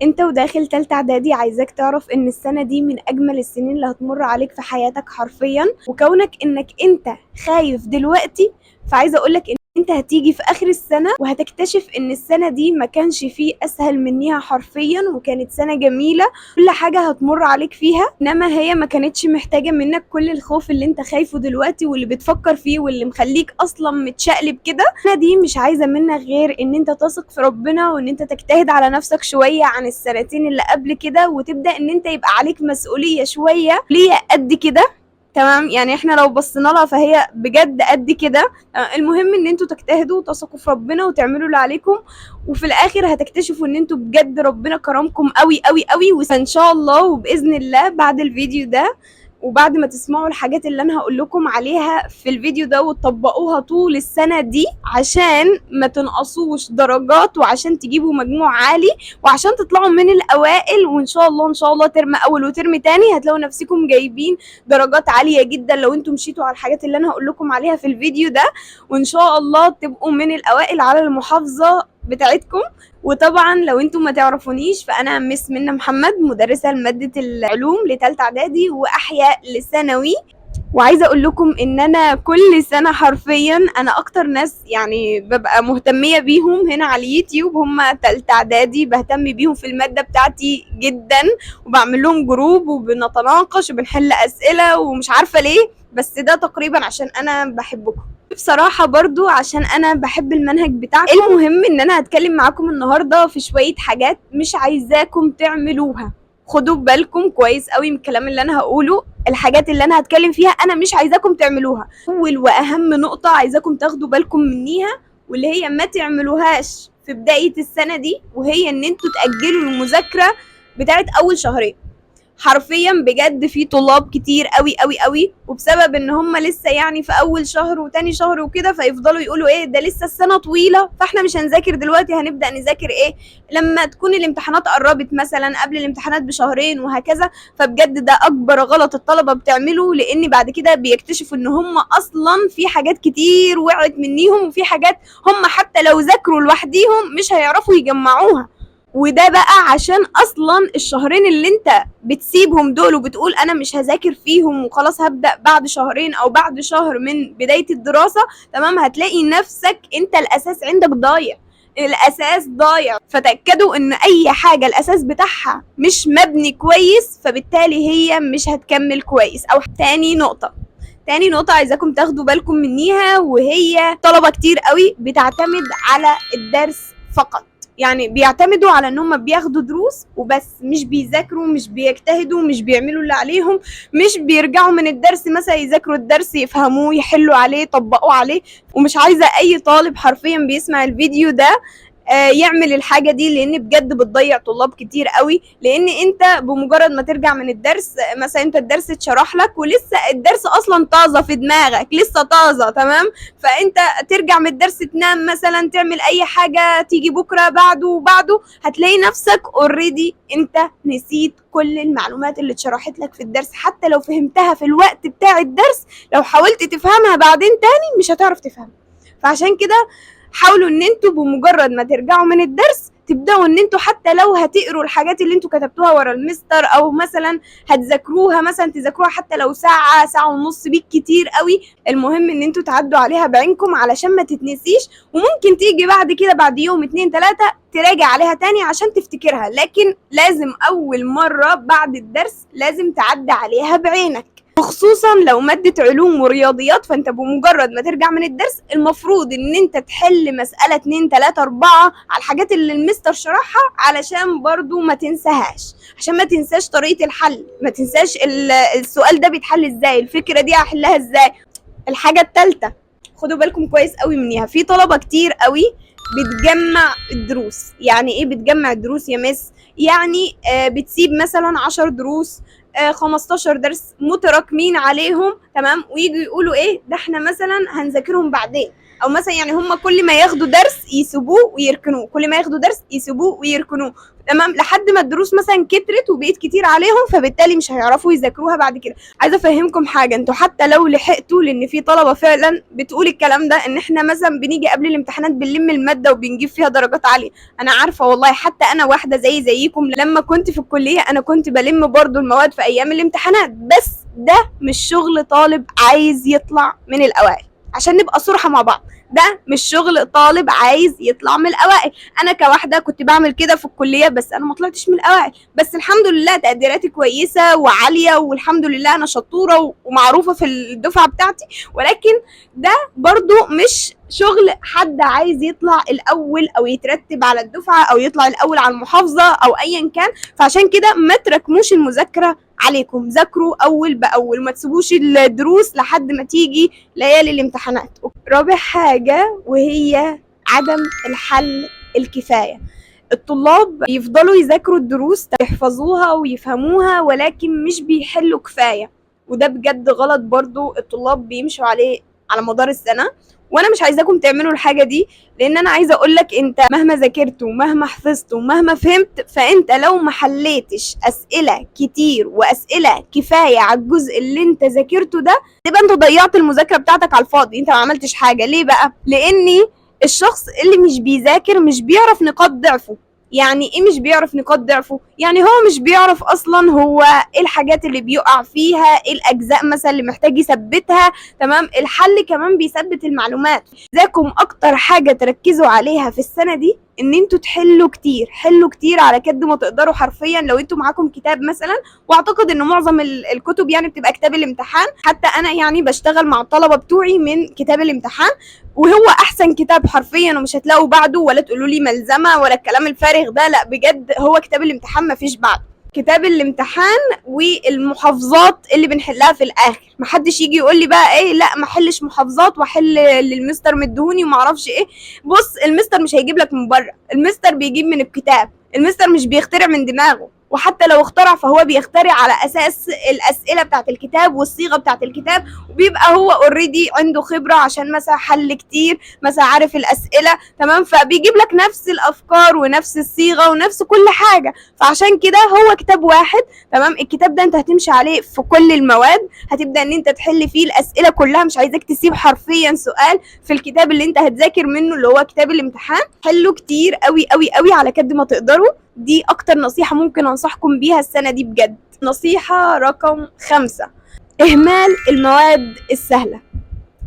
انت وداخل تالتة اعدادي، عايزاك تعرف ان السنة دي من اجمل السنين اللي هتمر عليك في حياتك حرفيا. وكونك انك انت خايف دلوقتي، فعايزة اقولك ان انت هتيجي في اخر السنة وهتكتشف ان السنة دي ما كانش فيه اسهل منيها حرفيا، وكانت سنة جميلة. كل حاجة هتمر عليك فيها، انما هي ما كانتش محتاجة منك كل الخوف اللي انت خايفه دلوقتي واللي بتفكر فيه واللي مخليك اصلا متشقلب كده. السنة دي مش عايزة منك غير ان انت تثق في ربنا، وان انت تجتهد على نفسك شوية عن السنتين اللي قبل كده، وتبدأ ان انت يبقى عليك مسؤولية شوية ليه قد كده. تمام، يعني احنا لو بصينا لها فهي بجد قد كده. المهم ان انتوا تجتهدوا وتثقوا في ربنا وتعملوا اللي عليكم، وفي الاخر هتكتشفوا ان انتوا بجد ربنا كرمكم قوي قوي قوي. وان شاء الله وباذن الله بعد الفيديو ده، وبعد ما تسمعوا الحاجات اللي انا هقول لكم عليها في الفيديو ده وتطبقوها طول السنة دي، عشان ما تنقصوش درجات وعشان تجيبوا مجموع عالي وعشان تطلعوا من الاوائل. وان شاء الله ان شاء الله ترم اول وترم تاني هتلاقوا نفسكم جايبين درجات عالية جدا لو انتم مشيتوا على الحاجات اللي انا هقول لكم عليها في الفيديو ده. وان شاء الله تبقوا من الاوائل على المحافظة بتاعتكم. وطبعا لو انتم ما تعرفونيش، فانا مس منى محمد، مدرسة لمادة العلوم لتالتة اعدادي واحياء لثانوي. وعايزه اقول لكم ان انا كل سنه حرفيا انا اكتر ناس يعني ببقى مهتميه بيهم هنا على اليوتيوب هم تالتة اعدادي. بهتم بيهم في الماده بتاعتي جدا، وبعمل لهم جروب وبنتناقش وبنحل اسئله، ومش عارفه ليه، بس ده تقريبا عشان انا بحبكم بصراحة، برضو عشان انا بحب المنهج بتاعكم. المهم ان انا هتكلم معاكم النهاردة في شوية حاجات مش عايزاكم تعملوها. خدوا بالكم كويس قوي من الكلام اللي انا هقوله. الحاجات اللي انا هتكلم فيها انا مش عايزاكم تعملوها. اول واهم نقطة عايزاكم تاخدوا بالكم منيها، واللي هي ما تعملوهاش في بداية السنة دي، وهي ان انتوا تأجلوا المذاكرة بتاعت اول شهرين. حرفيا بجد في طلاب كتير قوي قوي قوي، وبسبب ان هم لسه يعني في اول شهر وتاني شهر وكده، فيفضلوا يقولوا ايه ده لسه السنه طويله، فاحنا مش هنذاكر دلوقتي، هنبدا نذاكر ايه لما تكون الامتحانات قربت، مثلا قبل الامتحانات بشهرين وهكذا. فبجد ده اكبر غلط الطلبه بتعمله، لان بعد كده بيكتشفوا ان هم اصلا في حاجات كتير وقعت منيهم، وفي حاجات هم حتى لو ذاكروا لوحديهم مش هيعرفوا يجمعوها. وده بقى عشان اصلا الشهرين اللي انت بتسيبهم دول وبتقول انا مش هذاكر فيهم وخلاص هبدأ بعد شهرين او بعد شهر من بداية الدراسة، تمام، هتلاقي نفسك انت الاساس عندك ضايع. الاساس ضايع، فتأكدوا ان اي حاجة الاساس بتاعها مش مبني كويس، فبالتالي هي مش هتكمل كويس. او تاني نقطة عايزاكم تاخدوا بالكم منيها، وهي طلبة كتير قوي بتعتمد على الدرس فقط. يعني بيعتمدوا على ان هم بياخدوا دروس وبس، مش بيذاكروا، مش بيجتهدوا، مش بيعملوا اللي عليهم، مش بيرجعوا من الدرس مثلا يذاكروا الدرس يفهموه يحلوا عليه يطبقوا عليه. ومش عايزة اي طالب حرفيا بيسمع الفيديو ده يعمل الحاجة دي، لان بجد بتضيع طلاب كتير قوي. لان انت بمجرد ما ترجع من الدرس، مثلا انت الدرس اتشرح لك ولسه الدرس اصلا طازة في دماغك، لسه طازة، تمام، فانت ترجع من الدرس تنام مثلا، تعمل اي حاجة، تيجي بكرة بعده هتلاقي نفسك اوريدي انت نسيت كل المعلومات اللي اتشرحت لك في الدرس. حتى لو فهمتها في الوقت بتاع الدرس، لو حاولت تفهمها بعدين تاني مش هتعرف تفهمها. فعشان كده حاولوا ان انتوا بمجرد ما ترجعوا من الدرس تبداوا ان انتوا حتى لو هتقروا الحاجات اللي انتوا كتبتوها ورا المستر، او مثلا هتذاكروها، مثلا تذاكروها حتى لو ساعه ساعه ونص بالكتير قوي. المهم ان انتوا تعدوا عليها بعينكم علشان ما تتنسيش، وممكن تيجي بعد كده بعد يوم 2 3 تراجع عليها تاني عشان تفتكرها، لكن لازم اول مره بعد الدرس لازم تعدي عليها بعينك. وخصوصا لو مادة علوم ورياضيات، فانت بمجرد ما ترجع من الدرس المفروض ان انت تحل مسألة 2 3 4 على الحاجات اللي المستر شرحها، علشان برضو ما تنساهاش، عشان ما تنساش طريقة الحل، ما تنساش السؤال ده بيتحل ازاي، الفكرة دي هحلها ازاي. الحاجة التالتة خدوا بالكم كويس قوي منيها، في طلبة كتير قوي بتجمع الدروس. يعني ايه بتجمع الدروس يا مس؟ يعني بتسيب مثلا 10 دروس، 15 درس متراكمين عليهم، تمام، ويجوا يقولوا ايه ده احنا مثلا هنذاكرهم بعدين. او مثلا يعني هم كل ما ياخدوا درس يسيبوه ويركنوه، كل ما ياخدوا درس يسيبوه ويركنوه، تمام، لحد ما الدروس مثلا كترت وبقيت كتير عليهم، فبالتالي مش هيعرفوا يذاكروها بعد كده. عايزه افهمكم حاجه، انتوا حتى لو لحقتوا، لان في طلبه فعلا بتقول الكلام ده، ان احنا مثلا بنيجي قبل الامتحانات بنلم الماده وبنجيب فيها درجات عاليه. انا عارفه والله، حتى انا واحده زيكم لما كنت في الكليه انا كنت بلم برضو المواد في ايام الامتحانات، بس ده مش شغل طالب عايز يطلع من الاوائل، عشان نبقى صراحه مع بعض. ده مش شغل طالب عايز يطلع من الاوائل. انا كواحده كنت بعمل كده في الكليه، بس انا ما طلعتش من الاوائل، بس الحمد لله تقديراتي كويسه وعاليه، والحمد لله انا شطوره ومعروفه في الدفعه بتاعتي. ولكن ده برضو مش شغل حد عايز يطلع الاول او يترتب على الدفعه او يطلع الاول على المحافظه او ايا كان. فعشان كده ما تراكموش المذاكره عليكم، ذاكروا اول باول، ما تسيبوش الدروس لحد ما تيجي ليالي الامتحانات. رابع حاجه وهي عدم الحل الكفايه. الطلاب يفضلوا يذاكروا الدروس، يحفظوها ويفهموها، ولكن مش بيحلوا كفايه، وده بجد غلط برضو الطلاب بيمشوا عليه على مدار السنه. وانا مش عايزاكم تعملوا الحاجه دي، لان انا عايزه اقول لك انت مهما ذاكرت ومهما حفظت ومهما فهمت، فانت لو ما حليتش اسئله كتير واسئله كفايه على الجزء اللي انت ذاكرته ده، تبقى انت ضيعت المذاكره بتاعتك على الفاضي، انت ما عملتش حاجه. ليه بقى؟ لاني الشخص اللي مش بيذاكر مش بيعرف نقاط ضعفه. يعني ايه مش بيعرف نقاط ضعفه؟ يعني هو مش بيعرف اصلا هو ايه الحاجات اللي بيقع فيها، ايه الاجزاء مثلا اللي محتاج يثبتها. تمام، الحل كمان بيثبت المعلومات. ذاكم اكتر حاجه تركزوا عليها في السنه دي ان انتوا تحلوا كتير، حلوا كتير على قد ما تقدروا. حرفيا لو انتوا معاكم كتاب مثلا، واعتقد ان معظم الكتب يعني بتبقى كتاب الامتحان، حتى انا يعني بشتغل مع الطلبه بتوعي من كتاب الامتحان، وهو احسن كتاب حرفيا، ومش هتلاقوا بعده، ولا تقولوا لي ملزمه ولا الكلام الفارغ ده، لا بجد هو كتاب الامتحان مفيش بعده. كتاب الامتحان والمحافظات اللي بنحلها في الاخر، محدش يجي يقول لي بقى ايه لا ما احلش محافظات واحل للمستر مدهوني وما اعرفش ايه. بص، المستر مش هيجيب لك من بره، المستر بيجيب من الكتاب، المستر مش بيخترع من دماغه، وحتى لو اخترع فهو بيخترع على اساس الاسئله بتاعت الكتاب والصيغه بتاعت الكتاب، وبيبقى هو اوريدي عنده خبره عشان مثلا حل كتير، مثلا عارف الاسئله، تمام، فبيجيب لك نفس الافكار ونفس الصيغه ونفس كل حاجه. فعشان كده هو كتاب واحد، تمام، الكتاب ده انت هتمشي عليه في كل المواد، هتبدا ان انت تحل فيه الاسئله كلها، مش عايزاك تسيب حرفيا سؤال في الكتاب اللي انت هتذاكر منه اللي هو كتاب الامتحان. حلوا كتير قوي قوي قوي على قد ما تقدروا. دي اكتر نصيحة ممكن انصحكم بيها السنة دي بجد. نصيحة رقم 5، اهمال المواد السهلة.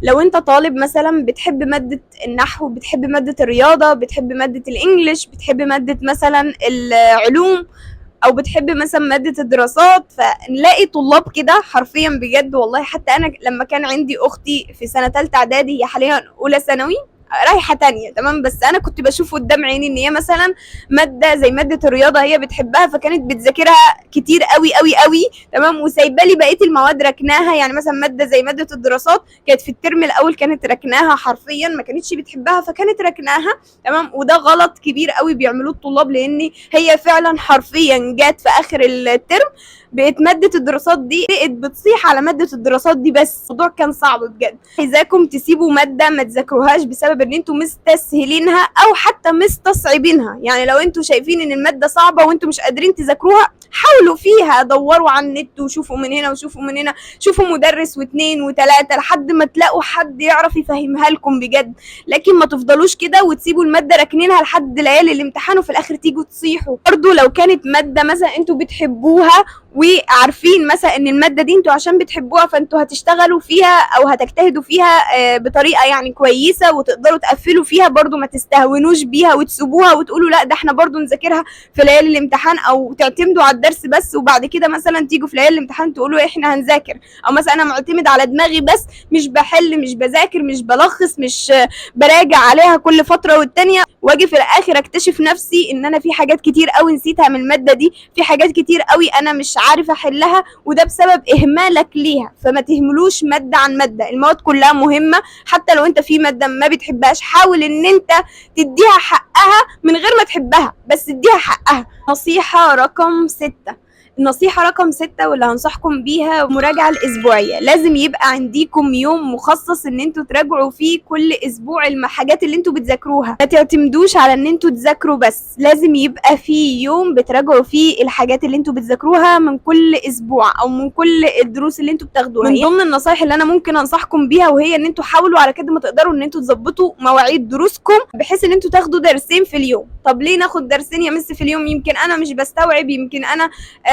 لو انت طالب مثلا بتحب مادة النحو، بتحب مادة الرياضة، بتحب مادة الانجليش، بتحب مادة مثلا العلوم، او بتحب مثلا مادة الدراسات، فنلاقي طلاب كده حرفيا بجد والله. حتى انا لما كان عندي اختي في سنة تالتة اعدادي، هي حاليا اولى ثانوي رايحه تانية، تمام، بس انا كنت بشوف قدام عيني ان هي مثلا ماده زي ماده الرياضه هي بتحبها، فكانت بتذاكرها كتير قوي قوي قوي، تمام، وسايبه لي بقيه المواد ركناها. يعني مثلا ماده زي ماده الدراسات كانت في الترم الاول كانت ركناها حرفيا، ما كانتش بتحبها فكانت ركناها، تمام، وده غلط كبير قوي بيعملوه الطلاب، لان هي فعلا حرفيا جات في اخر الترم بقت مادة الدراسات دي بقت بتصيح على مادة الدراسات دي، بس الموضوع كان صعب بجد. عايزاكم تسيبوا مادة ما تذاكروهاش بسبب ان انتوا مستسهلينها او حتى مستصعبينها. يعني لو انتوا شايفين ان المادة صعبة وانتوا مش قادرين تذاكروها، حاولوا فيها، دوروا على النت وشوفوا من هنا وشوفوا من هنا، شوفوا مدرس واثنين وثلاثة لحد ما تلاقوا حد يعرف يفهمها لكم بجد. لكن ما تفضلوش كده وتسيبوا المادة راكنينها لحد ليالي الامتحان وفي الاخر تيجوا تصيحوا. برضو لو كانت مادة مثلا انتوا بتحبوها وعارفين مثلا ان الماده دي انتوا عشان بتحبوها فانتوا هتشتغلوا فيها او هتجتهدوا فيها بطريقه يعني كويسه وتقدروا تقفلوا فيها، برضو ما تستهونوش بيها وتسيبوها وتقولوا لا ده احنا برضو نذاكرها في ليالي الامتحان، او تعتمدوا على الدرس بس وبعد كده مثلا تيجوا في ليالي الامتحان تقولوا احنا هنذاكر، او مثلا انا معتمد على دماغي بس مش بحل مش بذاكر مش بلخص مش براجع عليها كل فتره والتانيه، واجي في الاخر اكتشف نفسي ان انا في حاجات كتير قوي نسيتها من الماده دي، في حاجات كتير قوي انا مش عارفه احلها، وده بسبب اهمالك ليها. فما تهملوش ماده عن ماده، المواد كلها مهمه، حتى لو انت في ماده ما بتحبهاش حاول ان انت تديها حقها من غير ما تحبها، بس اديها حقها. نصيحه رقم 6، النصيحة رقم 6 واللي هنصحكم بيها المراجعة الأسبوعية. لازم يبقى عنديكم يوم مخصص ان انتوا تراجعوا فيه كل أسبوع الحاجات اللي انتوا بتذاكروها. ما تعتمدوش على ان انتوا تذاكروا بس، لازم يبقى فيه يوم بتراجعوا فيه الحاجات اللي انتوا بتذاكروها من كل أسبوع أو من كل الدروس اللي انتوا بتاخدوها. من ضمن النصايح اللي أنا ممكن أنصحكم بيها وهي ان انتوا حاولوا على قد ما تقدروا ان انتوا تظبطوا مواعيد دروسكم بحيث ان انتوا تاخدوا درسين في اليوم. طب ليه ناخد درسين يا مس في اليوم؟ يمكن أنا مش بستوعب، يمكن أنا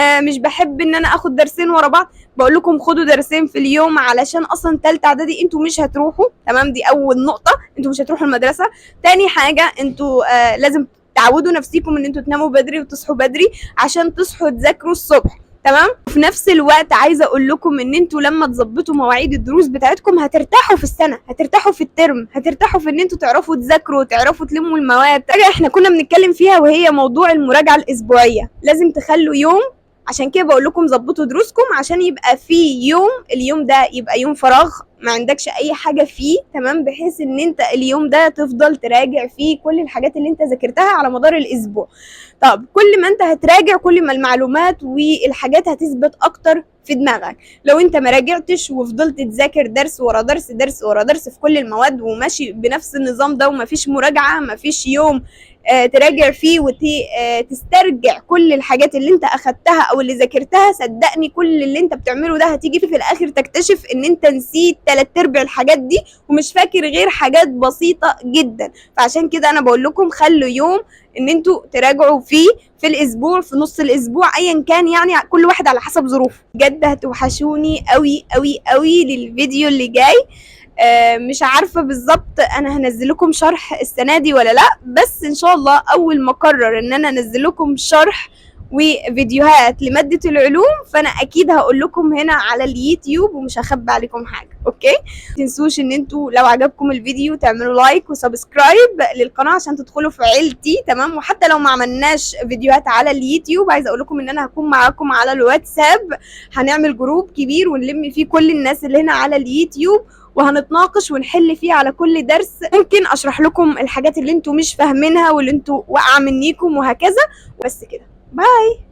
مش بحب ان انا اخد درسين ورا بعض. بقول لكم خدوا درسين في اليوم علشان اصلا تالتة اعدادي انتوا مش هتروحوا، تمام؟ دي اول نقطة، انتوا مش هتروحوا المدرسة. تاني حاجة انتوا لازم تعودوا نفسيكم ان انتوا تناموا بدري وتصحوا بدري عشان تصحوا تذاكروا الصبح، تمام؟ في نفس الوقت عايزه اقول لكم ان انتوا لما تظبطوا مواعيد الدروس بتاعتكم هترتاحوا في السنه، هترتاحوا في الترم، هترتاحوا في ان انتوا تعرفوا تذاكروا وتعرفوا تلموا المواد. حاجه احنا كنا بنتكلم فيها وهي موضوع المراجعه الاسبوعيه. لازم تخلوا يوم، عشان كده بقول لكم ظبطوا دروسكم عشان يبقى في يوم، اليوم ده يبقى يوم فراغ ما عندكش اي حاجه فيه، تمام؟ بحيث ان انت اليوم ده تفضل تراجع فيه كل الحاجات اللي انت ذاكرتها على مدار الاسبوع. طب كل ما انت هتراجع كل ما المعلومات والحاجات هتثبت اكتر في دماغك. لو انت ما راجعتش وفضلت تذاكر درس ورا درس درس ورا درس في كل المواد وماشي بنفس النظام ده ومفيش مراجعه، مفيش يوم تراجع فيه وتسترجع كل الحاجات اللي انت اخدتها او اللي ذاكرتها، صدقني كل اللي انت بتعمله ده هتيجي في الاخر تكتشف ان انت نسيت 3/4 الحاجات دي ومش فاكر غير حاجات بسيطه جدا. فعشان كده انا بقول لكم خلوا يوم ان انتوا تراجعوا فيه في الاسبوع، في نص الاسبوع، ايا كان، يعني كل واحد على حسب ظروفه. بجد هتوحشوني قوي قوي قوي للفيديو اللي جاي. مش عارفه بالظبط انا هنزل لكم شرح السنه دي ولا لا، بس ان شاء الله اول ما اقرر ان انا انزل لكم شرح وفيديوهات لماده العلوم فانا اكيد هقول لكم هنا على اليوتيوب ومش هخبي عليكم حاجه. اوكي، متنسوش ان انتوا لو عجبكم الفيديو تعملوا لايك وسبسكرايب للقناه عشان تدخلوا في عيلتي، تمام؟ وحتى لو ما عملناش فيديوهات على اليوتيوب عايزه اقول لكم ان انا هكون معاكم على الواتساب، هنعمل جروب كبير ونلم فيه كل الناس اللي هنا على اليوتيوب وهنتناقش ونحل فيه على كل درس. ممكن اشرح لكم الحاجات اللي انتوا مش فاهمينها واللي انتوا واقعه منيكم وهكذا. بس كده، باي.